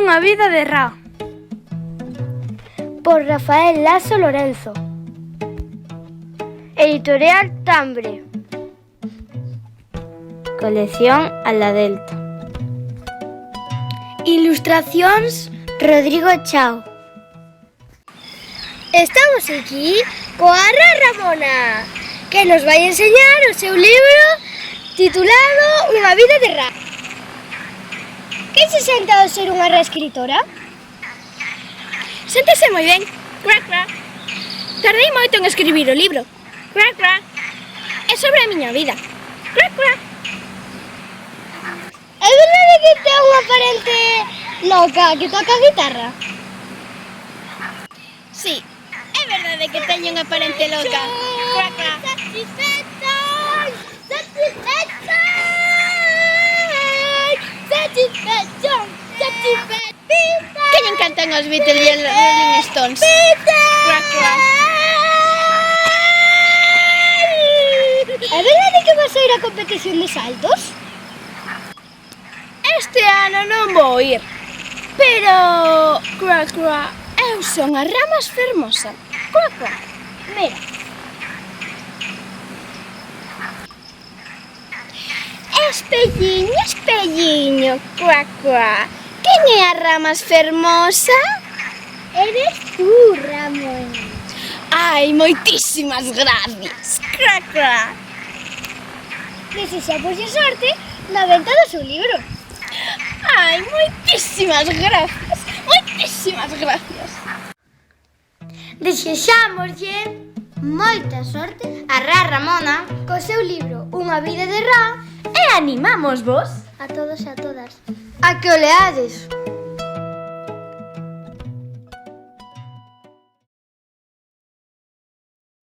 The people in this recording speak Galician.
Unha vida de Ra. Por Rafael Lasso Lorenzo. Editorial Tambre. Colección A la Delta. Ilustracións Rodrigo Chao. Estamos aquí coa Ra Ramona, que nos vai enseñar o seu libro titulado Unha vida de Ra. Que se sente ao ser unha reescritora? Séntese moi ben. Crac, crac. Tardei moito en escribir o libro. Crac, crac. É sobre a miña vida. Crac, crac. É verdade que ten unha parente loca que toca a guitarra? Sí, é verdade que teño unha parente loca. Crac, crac. Satisfecho, satisfecho, satisfecho, satisfecho. Que lle encantan os Beatles e os Rolling Stones. Crac, crac. É verdade que vas a ir á competición de saltos? Este ano non vou ir. Pero, crac, crac, eu son a Ra máis fermosa. Crac, crac. Mira. Espelliño, espelliño, crac, crac. Quen é a Ra máis fermosa? Eres tú, Ramón. Ai, moitísimas gracias. Crac, crac. Desexamos sorte na venta do seu libro. Ai, moitísimas gracias. Moitísimas gracias. Desexámoslle moita sorte a Ra Ramona co seu libro Unha vida de Ra E animamos vos a todos e a todas a que o leades.